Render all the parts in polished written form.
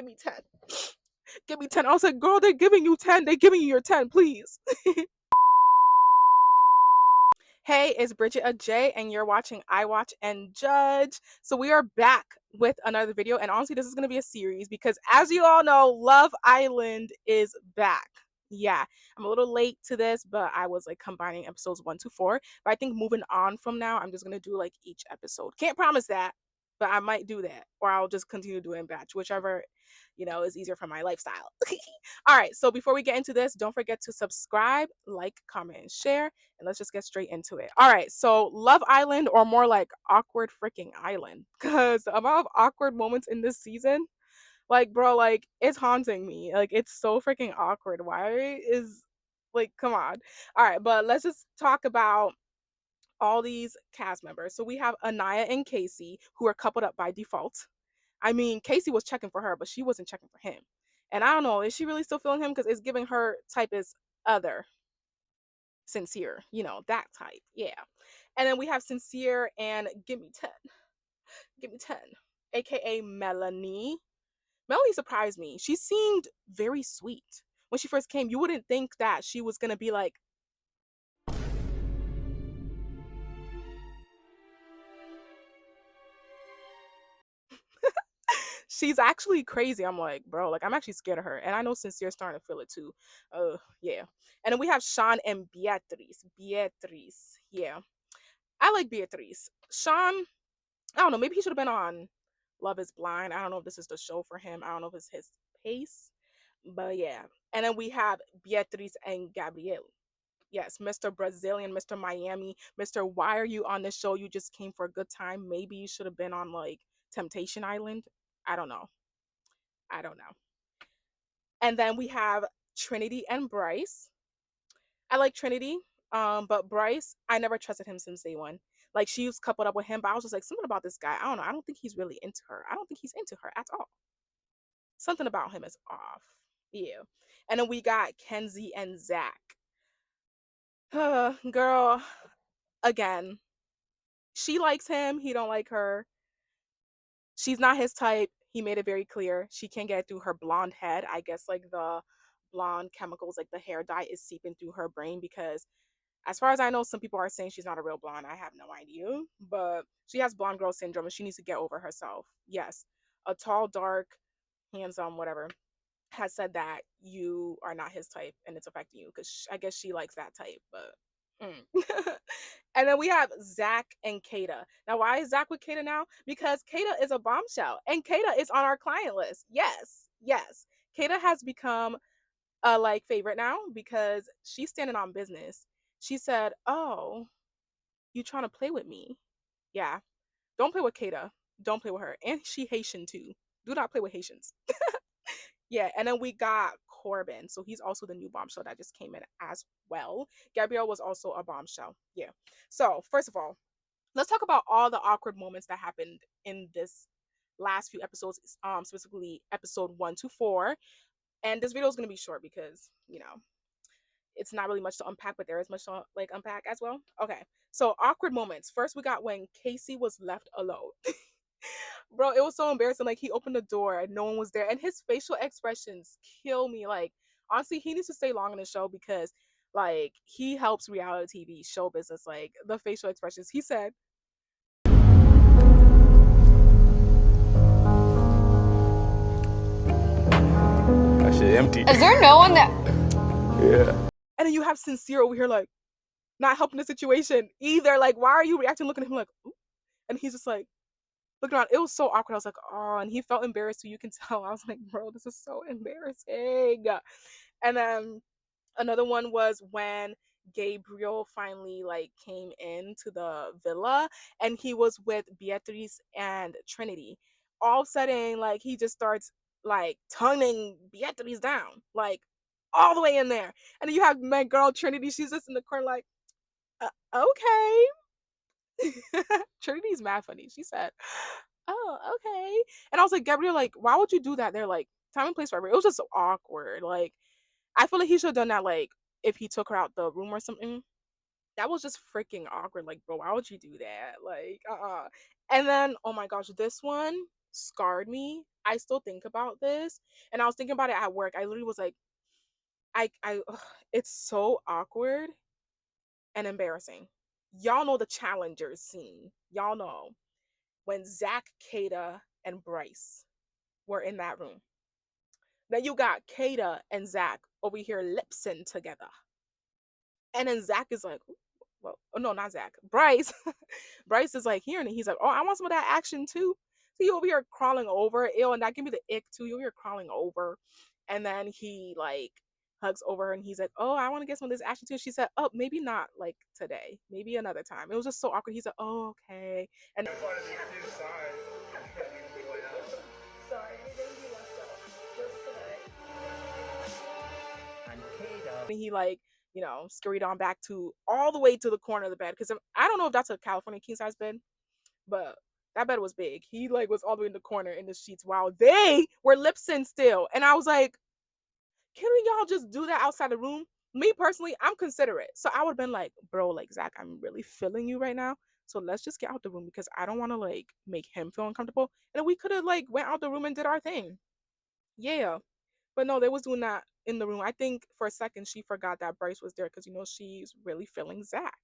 Give me 10. Give me 10. I was like, girl, they're giving you 10. They're giving you your 10, please. Hey, it's Bridget a J, and you're watching I Watch and Judge. So we are back with another video, and honestly, this is going to be a series because, as you all know, Love Island is back. Yeah, I'm a little late to this, but I was like combining episodes 1 to 4. But I think moving on from now, I'm just going to do like each episode. Can't promise that, but I might do that, or I'll just continue doing batch, whichever, is easier for my lifestyle. All right, so before we get into this, don't forget to subscribe, like, comment, and share, and let's just get straight into it. All right, so Love Island, or more like Awkward Freaking Island, because the amount of awkward moments in this season, like, bro, like, it's haunting me. Like, it's so freaking awkward. Why is, like, come on. All right, but let's just talk about all these cast members. So we have Anaya and Casey, who are coupled up by default. I mean, Casey was checking for her, but she wasn't checking for him. And I don't know, is she really still feeling him? Because it's giving her type is other. Sincere, that type. Yeah. And then we have Sincere and Give Me 10. Give Me 10. AKA Melanie. Melanie surprised me. She seemed very sweet. When she first came, you wouldn't think that she was going to be like, she's actually crazy. I'm like, bro, like, I'm actually scared of her. And I know Sincere's starting to feel it too. Yeah. And then we have Sean and Beatrice. Beatrice. Yeah. I like Beatrice. Sean, I don't know, maybe he should have been on Love is Blind. I don't know if this is the show for him. I don't know if it's his pace. But yeah. And then we have Beatrice and Gabriel. Yes, Mr. Brazilian, Mr. Miami, Mr. Why are you on this show? You just came for a good time. Maybe you should have been on like Temptation Island. I don't know. I don't know. And then we have Trinity and Bryce. I like Trinity, but Bryce, I never trusted him since day one. Like, she was coupled up with him, but I was just like, something about this guy. I don't know. I don't think he's really into her. I don't think he's into her at all. Something about him is off. Yeah. And then we got Kenzie and Zach. Girl, again, she likes him. He don't like her. She's not his type. He made it very clear. She can't get it through her blonde head. I guess like the blonde chemicals, like the hair dye, is seeping through her brain because as far as I know, some people are saying she's not a real blonde. I have no idea. But she has blonde girl syndrome and she needs to get over herself. Yes. A tall, dark, handsome, whatever, has said that you are not his type and it's affecting you because I guess she likes that type. But. And then we have Zach and Kata. Now, why is Zach with Kata now? Because Kata is a bombshell and Kata is on our client list. Yes. Yes. Kata has become a like favorite now because she's standing on business. She said, "Oh, you trying to play with me? Yeah. Don't play with Kata. Don't play with her. And she Haitian too. Do not play with Haitians." Yeah. And then we got Corbin. So he's also the new bombshell that just came in as well. Gabrielle was also a bombshell. Yeah. So first of all, let's talk about all the awkward moments that happened in this last few episodes, specifically episode 1 to 4. And this video is going to be short because, it's not really much to unpack, but there is much to like unpack as well. Okay, so awkward moments. First, we got when Casey was left alone. Bro, it was so embarrassing. Like, he opened the door and no one was there, and his facial expressions kill me. Like, honestly, he needs to stay long in the show because, like, he helps reality TV show business. Like, the facial expressions. He said, "That shit empty." Is there no one that? Yeah. and then you have Sincere over here, like, not helping the situation either. Like, why are you reacting, looking at him like, ooh? And he's just like, looking around. It was so awkward. I was like, oh, and he felt embarrassed, so you can tell. I was like, bro, this is so embarrassing. And then another one was when Gabriel finally like came into the villa and he was with Beatrice and Trinity. All of a sudden, like, he just starts like tonguing Beatrice down, like, all the way in there. And then you have my girl Trinity, she's just in the corner like, okay. Trinity's mad funny. She said, "Oh, okay." And I was like, Gabrielle, like, why would you do that? They're like, time and place forever. It was just so awkward. Like, I feel like he should have done that, like, if he took her out the room or something. That was just freaking awkward. Like, bro, why would you do that? Like, And then, oh my gosh, this one. scarred me. I still think about this, and I was thinking about it at work. I literally was like, I ugh, it's so awkward and embarrassing. Y'all know the challengers scene. Y'all know when Zach, Kata, and Bryce were in that room. Then you got Kata and Zach over here lip sync together. And then Zach is like, well, oh no, not Zach. Bryce. Bryce is like hearing it. He's like, oh, I want some of that action too. So you over here crawling over. Ew, and that give me the ick too. You over here crawling over. And then he like hugs over her and he's like, oh, I want to get some of this action too. She said, oh, maybe not like today. Maybe another time. It was just so awkward. He's like, oh, okay. And he like, scurried on back to all the way to the corner of the bed. Because I don't know if that's a California king size bed, but that bed was big. He like was all the way in the corner in the sheets while they were lip sync still. And I was like, can y'all just do that outside the room? Me personally, I'm considerate. So I would have been like, bro, like Zach, I'm really feeling you right now. So let's just get out the room because I don't want to like make him feel uncomfortable. And we could have like went out the room and did our thing. Yeah. But no, they was doing that in the room. I think for a second she forgot that Bryce was there because she's really feeling Zach.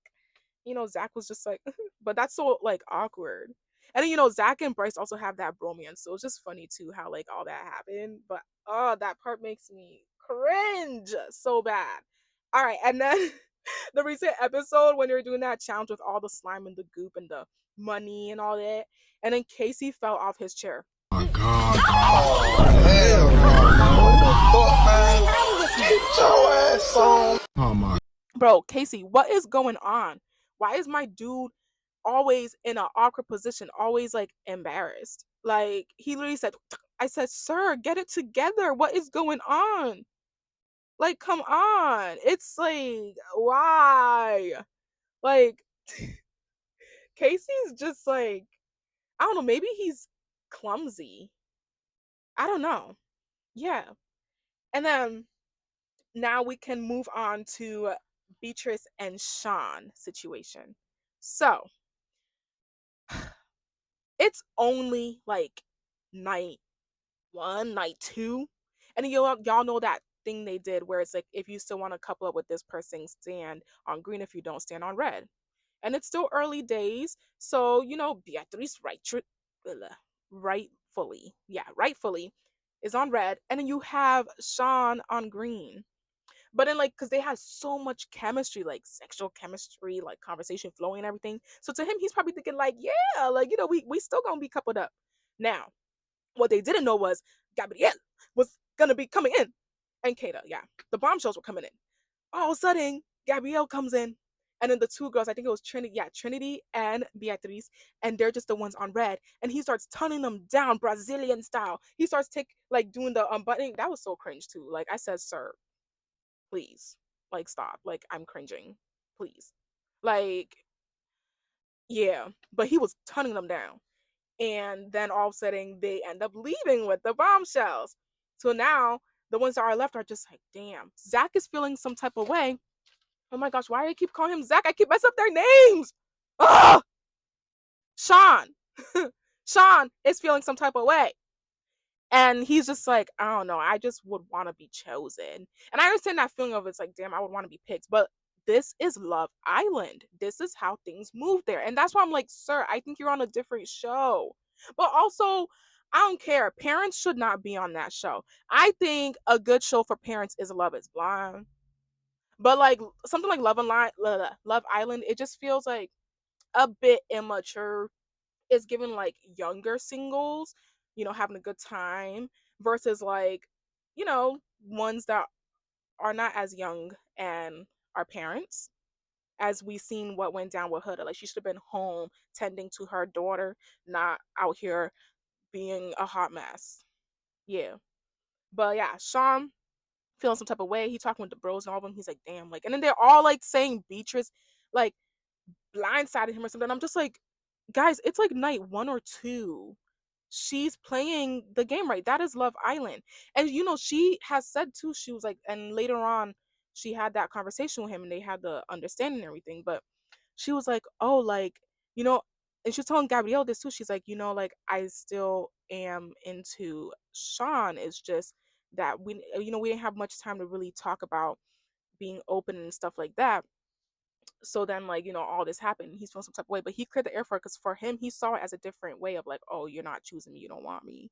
Zach was just like, but that's so like awkward. And then Zach and Bryce also have that bromance, so it's just funny too how like all that happened. But oh, that part makes me cringe so bad. All right, and then the recent episode when they were doing that challenge with all the slime and the goop and the money and all that, and then Casey fell off his chair. My God. Oh, hell no. What the fuck, man? Get your ass on. Oh my. Bro, Casey, what is going on? Why is my dude always in an awkward position, always like embarrassed? Like he literally said, I said, sir, get it together. What is going on? Like, come on. It's like, why? Like, Casey's just like, I don't know, maybe he's clumsy. I don't know. Yeah. And then now we can move on to Beatrice and Sean situation. So it's only like night one, night two. And y'all know that thing they did where it's like if you still want to couple up with this person, stand on green. If you don't, stand on red. And it's still early days. So, Beatrice rightfully is on red. And then you have Sean on green. But then, like, because they had so much chemistry, like sexual chemistry, like conversation flowing and everything. So to him, he's probably thinking, like, yeah, like, we still gonna be coupled up. Now, what they didn't know was Gabrielle was gonna be coming in. And Kata, yeah. The bombshells were coming in. All of a sudden, Gabrielle comes in. And then the two girls, I think it was Trinity and Beatrice, and they're just the ones on red. And he starts turning them down, Brazilian style. He starts doing the unbuttoning. That was so cringe too. Like I said, sir, please, like stop. Like I'm cringing, please. Like yeah, but he was turning them down. And then all of a sudden they end up leaving with the bombshells. So now the ones that are left are just like, damn, Zach is feeling some type of way. Oh my gosh, why do I keep calling him Zach? I keep messing up their names. Ugh! Sean. Sean is feeling some type of way. And he's just like, I don't know, I just would want to be chosen. And I understand that feeling of it's like, damn, I would want to be picked. But this is Love Island. This is how things move there. And that's why I'm like, sir, I think you're on a different show. But also, I don't care. Parents should not be on that show. I think a good show for parents is Love is Blind. But like something like Love Island, it just feels like a bit immature. It's given like younger singles, having a good time versus like, ones that are not as young and are parents. As we seen what went down with Huda. Like she should have been home tending to her daughter, not out here being a hot mess. Yeah. But yeah, Sean feeling some type of way. He talking with the bros and all of them. He's like, damn, like, and then they're all like saying Beatrice like blindsided him or something. I'm just like, guys, it's like night one or two. She's playing the game right. That is Love Island. And she has said too, she was like, and later on, she had that conversation with him and they had the understanding and everything. But she was like, oh, like, you know, and she was telling Gabrielle this too. She's like, like I still am into Sean. It's just that we didn't have much time to really talk about being open and stuff like that. So then, like, all this happened. He's feeling some type of way, but he cleared the air for it because for him, he saw it as a different way of like, oh, you're not choosing me, you don't want me.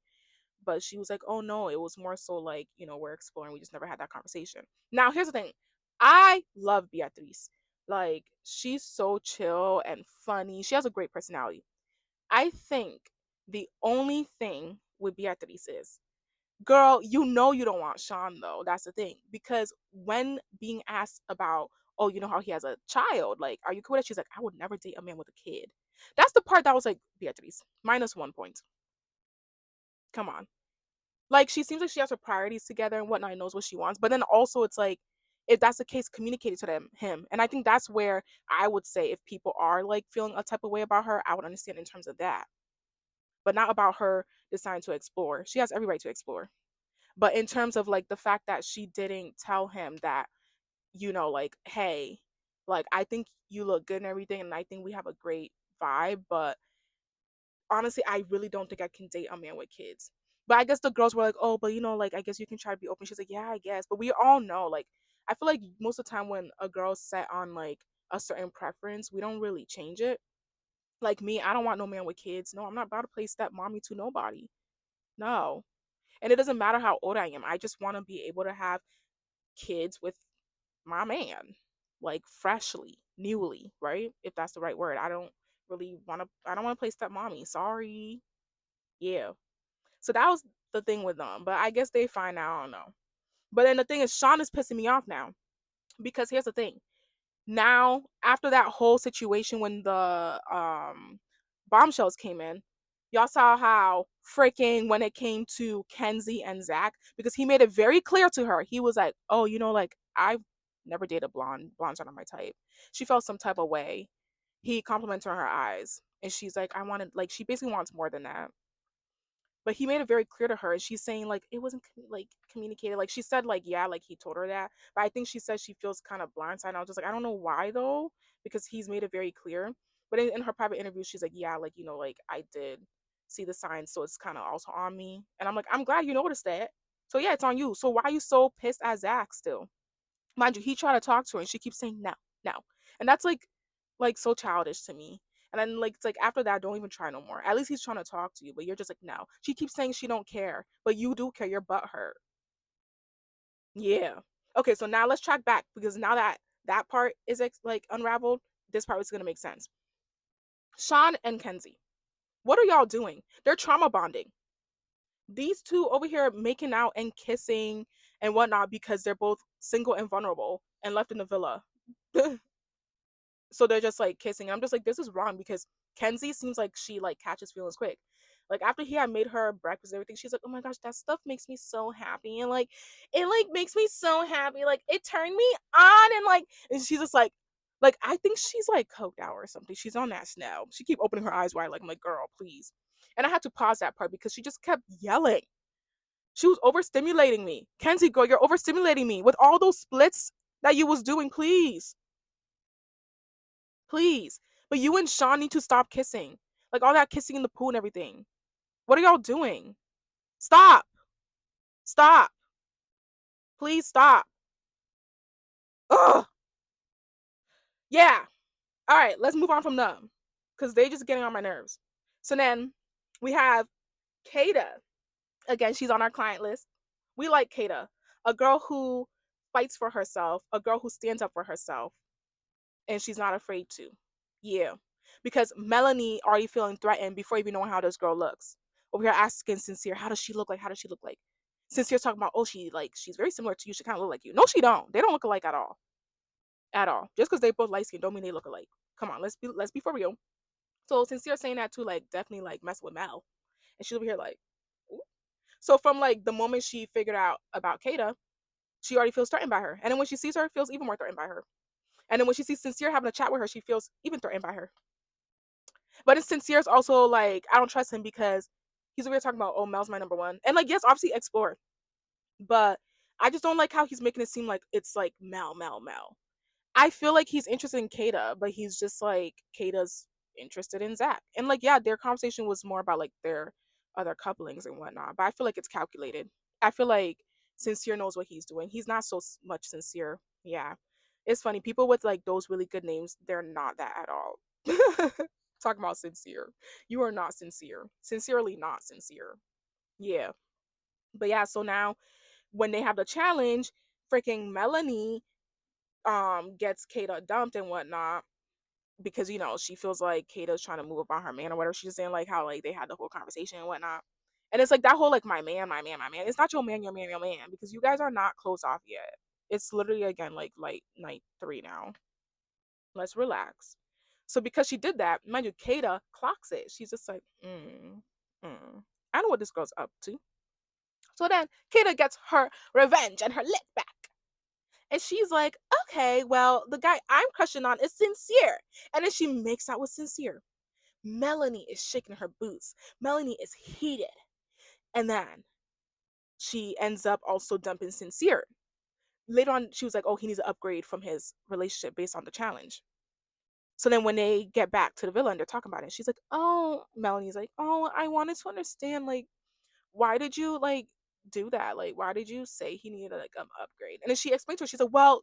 But she was like, oh no, it was more so like, we're exploring. We just never had that conversation. Now, here's the thing. I love Beatrice. Like, she's so chill and funny. She has a great personality. I think the only thing with Beatrice is, girl, you don't want Sean though. That's the thing. Because when being asked about, oh, you know how he has a child, like, are you cool with it? She's like, I would never date a man with a kid. That's the part that was like, Beatrice, -1 point. Come on. Like, she seems like she has her priorities together and whatnot, and knows what she wants. But then also it's like, if that's the case, communicate it to him. And I think that's where I would say if people are like feeling a type of way about her, I would understand in terms of that. But not about her deciding to explore. She has every right to explore. But in terms of like the fact that she didn't tell him that, like, hey, like I think you look good and everything, and I think we have a great vibe, but honestly, I really don't think I can date a man with kids. But I guess the girls were like, oh, but like I guess you can try to be open. She's like, yeah, I guess. But we all know, like, I feel like most of the time when a girl's set on like a certain preference, we don't really change it. Like me, I don't want no man with kids. No, I'm not about to play stepmommy to nobody. No. And it doesn't matter how old I am. I just want to be able to have kids with my man, like freshly, newly, right? If that's the right word. I don't want to play stepmommy. Sorry. Yeah. So that was the thing with them. But I guess they fine now. I don't know. But then the thing is, Sean is pissing me off now. Because here's the thing. Now, after that whole situation when the bombshells came in, y'all saw how freaking when it came to Kenzie and Zach, because he made it very clear to her. He was like, oh, like I've never dated blonde. Blondes are not my type. She felt some type of way. He complimented her eyes. And she's like, I wanted, like, she basically wants more than that. But he made it very clear to her, and she's saying like it wasn't like communicated. Like she said, like, yeah, like he told her that, but I think she said she feels kind of blindsided. And I was just like, I don't know why though, because he's made it very clear. But in her private interview, she's like, yeah, like, like I did see the signs, so it's kind of also on me. And I'm like, I'm glad you noticed that. So yeah, it's on you. So why are you so pissed at Zach still? Mind you, he tried to talk to her and she keeps saying no, no. And that's like so childish to me. And then like it's like after that, don't even try no more. At least he's trying to talk to you, but you're just like, no. She keeps saying she don't care, but you do care. Your butt hurt. Yeah. Okay, so now let's track back because now that that part is like unraveled, this part is gonna make sense. Sean and Kenzie, what are y'all doing? They're trauma bonding. These two over here making out and kissing and whatnot because they're both single and vulnerable and left in the villa. So they're just like kissing. I'm just like, this is wrong because Kenzie seems like she like catches feelings quick. Like after he had made her breakfast and everything, she's like, oh my gosh, that stuff makes me so happy. And like it like makes me so happy. Like it turned me on and she's just like I think she's like coked out or something. She's on that now. She keep opening her eyes wide, like, I'm like, girl, please. And I had to pause that part because she just kept yelling. She was overstimulating me. Kenzie, girl, you're overstimulating me with all those splits that you was doing, please. Please. But you and Sean need to stop kissing. Like all that kissing in the pool and everything. What are y'all doing? Stop. Stop. Please stop. Ugh. Yeah. All right, let's move on from them. Because they just getting on my nerves. So then we have Kada. Again, she's on our client list. We like Kada. A girl who fights for herself, a girl who stands up for herself, and she's not afraid to. Yeah. Because Melanie already feeling threatened before even knowing how this girl looks. Over here asking Sincere, how does she look like? How does she look like? Sincere's talking about, oh, she's very similar to you. She kind of look like you. No, she don't. They don't look alike at all. At all. Just because they both light skin don't mean they look alike. Come on, let's be for real. So Sincere saying that too, like definitely like mess with Mel. And she's over here like, ooh. So from like the moment she figured out about Kada, she already feels threatened by her. And then when she sees her, feels even more threatened by her. And then when she sees Sincere having a chat with her, she feels even threatened by her. But it's Sincere's also like, I don't trust him because he's over here talking about, oh, Mel's my number one. And like, yes, obviously explore. But I just don't like how he's making it seem like it's like Mel, Mel, Mel. I feel like he's interested in Kada, but he's just like Kada's interested in Zach. And like, yeah, their conversation was more about like their other couplings and whatnot. But I feel like it's calculated. I feel like Sincere knows what he's doing. He's not so much sincere. Yeah. It's funny. People with like those really good names, they're not that at all. Talking about sincere. You are not sincere. Sincerely not sincere. Yeah. But yeah, so now when they have the challenge, freaking Melanie gets Kata dumped and whatnot because she feels like Kata's trying to move up on her man or whatever. She's saying like how like they had the whole conversation and whatnot. And it's like that whole like my man, my man, my man. It's not your man, your man, your man, because you guys are not close off yet. It's literally again like night 3 now. Let's relax. So because she did that, mind you, Kata clocks it. She's just like, I know what this girl's up to. So then Kata gets her revenge and her lick back. And she's like, okay, well, the guy I'm crushing on is Sincere. And then she makes out with Sincere. Melanie is shaking her boots. Melanie is heated. And then she ends up also dumping Sincere. Later on, she was like, oh, he needs an upgrade from his relationship based on the challenge. So then when they get back to the villa and they're talking about it, she's like, oh, Melanie's like, oh, I wanted to understand, like, why did you, like, do that? Like, why did you say he needed, like, an upgrade? And then she explained to her, she's like, well,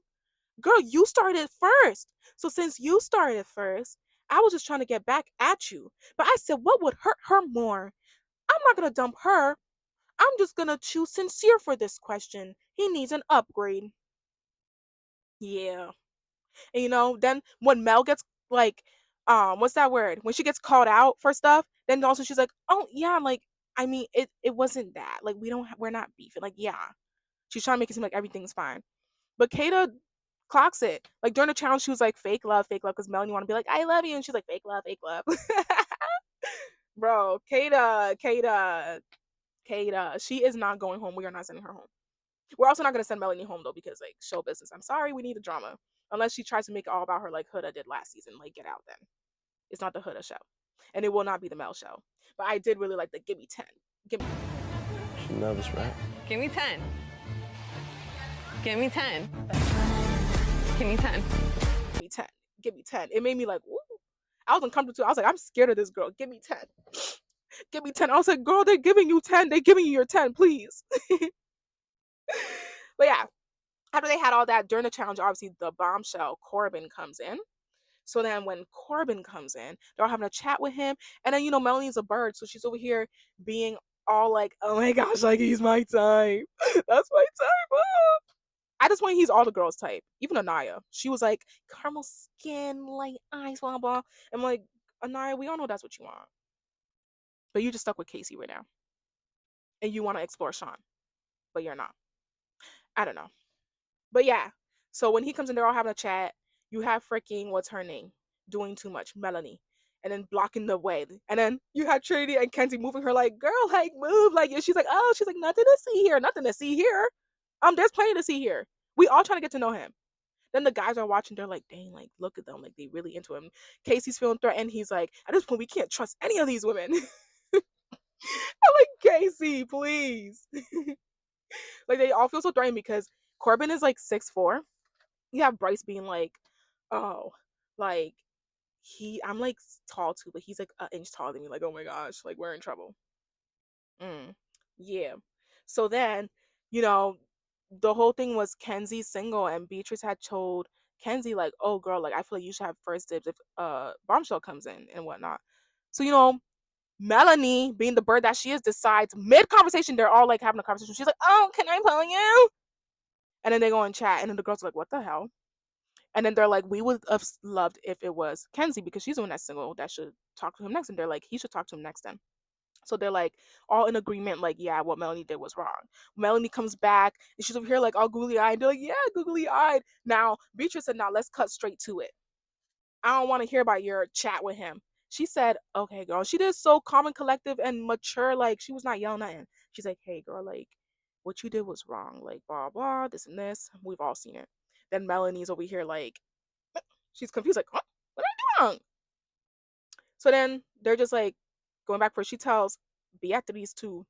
girl, you started first. So since you started first, I was just trying to get back at you. But I said, what would hurt her more? I'm not going to dump her. I'm just going to choose Sincere for this question. He needs an upgrade. Yeah. And then when Mel gets like, what's that word? When she gets called out for stuff, then also she's like, oh yeah, like, I mean, it wasn't that. Like, we're not beefing. Like, yeah. She's trying to make it seem like everything's fine. But Kata clocks it. Like during the challenge, she was like fake love, because Melanie want to be like, I love you, and she's like fake love, fake love. Bro, Kata, she is not going home. We are not sending her home. We're also not gonna send Melanie home though, because like show business. I'm sorry, we need the drama. Unless she tries to make it all about her like Huda did last season. Like get out then. It's not the Huda show. And it will not be the Mel show. But I did really like the give me 10. Give me She's nervous, right? Give me 10. Give me 10. Give me 10. 10. Give me 10. It made me like, woo. I was uncomfortable too. I was like, I'm scared of this girl. Give me 10. Give me 10. I was like, girl, they're giving you 10. They're giving you your 10, please. But yeah, after they had all that during the challenge, obviously the bombshell Corbin comes in. So then when Corbin comes in, they're all having a chat with him. And then, Melanie's a bird. So she's over here being all like, oh my gosh, like he's my type. That's my type. Oh. I just want he's all the girls' type. Even Anaya. She was like, caramel skin, light eyes, blah, blah. I'm like, Anaya, we all know that's what you want. But you just stuck with Casey right now. And you want to explore Sean. But you're not. I don't know. But yeah. So when he comes in, they're all having a chat. You have freaking, what's her name? Doing too much, Melanie. And then blocking the way. And then you had Trinity and Kenzie moving her like, girl, like, move. Like, and she's like, oh, she's like, nothing to see here. Nothing to see here. There's plenty to see here. We all trying to get to know him. Then the guys are watching. They're like, dang, like, look at them. Like, they really into him. Casey's feeling threatened. He's like, at this point, we can't trust any of these women. I'm like, Casey, please. Like, they all feel so threatened because Corbin is like 6'4". You have Bryce being like, oh, like, I'm like tall too, but he's like an inch taller than me. Like, oh my gosh, like, we're in trouble. Yeah. So then, you know, the whole thing was Kenzie single, and Beatrice had told Kenzie like, "Oh girl, like I feel like you should have first dibs if Bombshell comes in and whatnot." So Melanie, being the bird that she is, decides mid conversation they're all like having a conversation. She's like, "Oh, can I pull you?" And then they go and chat, and then the girls are like, "What the hell?" And then they're like, "We would have loved if it was Kenzie because she's the one that's single that should talk to him next." And they're like, "He should talk to him next then." So they're like all in agreement, like, yeah, what Melanie did was wrong. Melanie comes back and she's over here like all googly eyed. They're like, yeah, googly eyed. Now, Beatrice said, now let's cut straight to it. I don't want to hear about your chat with him. She said, okay, girl. She did so calm and collective and mature, like she was not yelling nothing. She's like, hey, girl, like what you did was wrong, like blah blah, this and this. We've all seen it. Then Melanie's over here like she's confused, like, huh? What did I do wrong? So then they're just like going back for she tells Beatrice to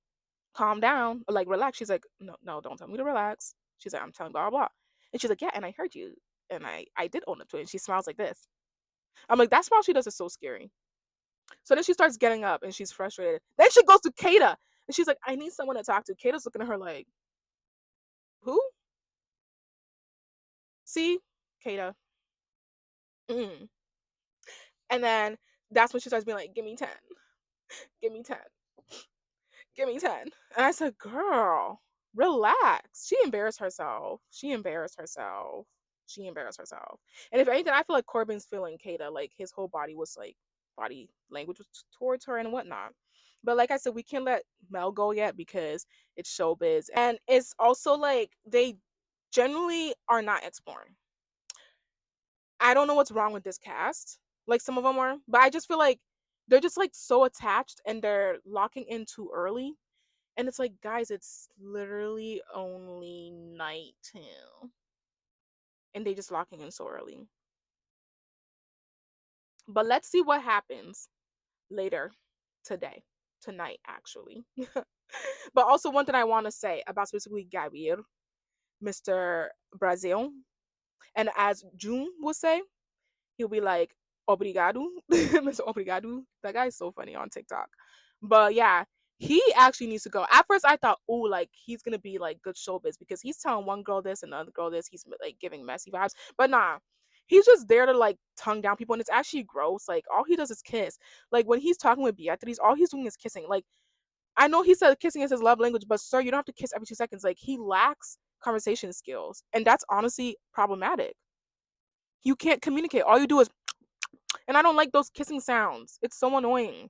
calm down, or like relax. She's like, no, no, don't tell me to relax. She's like, I'm telling blah blah. And she's like, yeah, and I heard you. And I did own up to it. And she smiles like this. I'm like, that smile she does is so scary. So then she starts getting up and she's frustrated. Then she goes to Kata and she's like, I need someone to talk to. Kata's looking at her like, who? See? Kata. Mm. And then that's when she starts being like, give me 10. Give me 10. Give me 10. And I said, girl, relax. She embarrassed herself. She embarrassed herself. She embarrassed herself. And if anything, I feel like Corbin's feeling Kata. Like his whole body was like, body language was towards her and whatnot. But like I said, we can't let Mel go yet because it's showbiz. And it's also like they generally are not exploring. I don't know what's wrong with this cast. Like some of them are, but I just feel like they're just like so attached and they're locking in too early. And it's like, guys, it's literally only night 2. And they just locking in so early. But let's see what happens later today. Tonight, actually. But also one thing I want to say about specifically Gabriel, Mr. Brazil. And as June would say, he'll be like, obrigado. Mr. Obrigado. That guy's so funny on TikTok. But yeah, he actually needs to go. At first, I thought, oh, like he's gonna be like good showbiz because he's telling one girl this and another girl this. He's like giving messy vibes. But nah, he's just there to like tongue down people, and it's actually gross. Like all he does is kiss. Like when he's talking with Beatrice, all he's doing is kissing. Like I know he said kissing is his love language, but sir, you don't have to kiss every 2 seconds. Like he lacks conversation skills, and that's honestly problematic. You can't communicate. All you do is, and I don't like those kissing sounds. It's so annoying.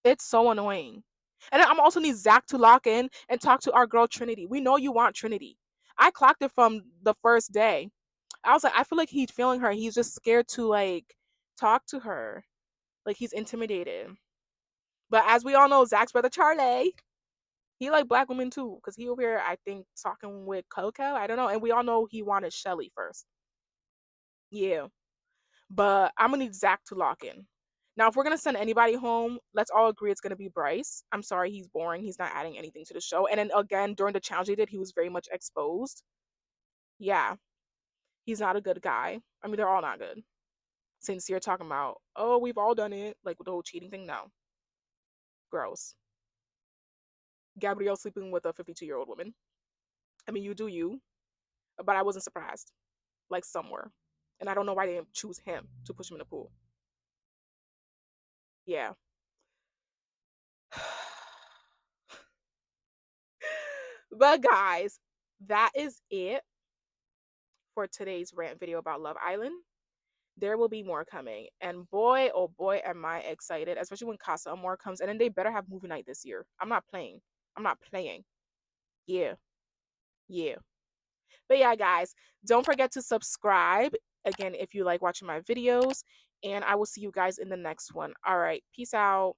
It's so annoying. And then I'm also need Zach to lock in and talk to our girl Trinity. We know you want Trinity. I clocked it from the first day. I was like, I feel like he's feeling her. He's just scared to like talk to her. Like he's intimidated. But as we all know, Zach's brother Charlie, he like black women too. Cause he over here, I think, talking with Coco. I don't know. And we all know he wanted Shelly first. Yeah. But I'm gonna need Zach to lock in. Now, if we're gonna send anybody home, let's all agree it's gonna be Bryce. I'm sorry, he's boring. He's not adding anything to the show. And then again, during the challenge he did, he was very much exposed. Yeah, he's not a good guy. I mean, they're all not good. Sincere talking about, oh, we've all done it, like with the whole cheating thing. No, gross. Gabrielle sleeping with a 52-year-old woman. I mean, you do you, but I wasn't surprised. Like somewhere, and I don't know why they didn't choose him to push him in the pool. Yeah. But guys, that is it for today's rant video about Love Island. There will be more coming. And boy, oh boy, am I excited, especially when Casa Amor comes. And then they better have movie night this year. I'm not playing. I'm not playing. Yeah. Yeah. But yeah, guys, don't forget to subscribe again if you like watching my videos. And I will see you guys in the next one. All right. Peace out.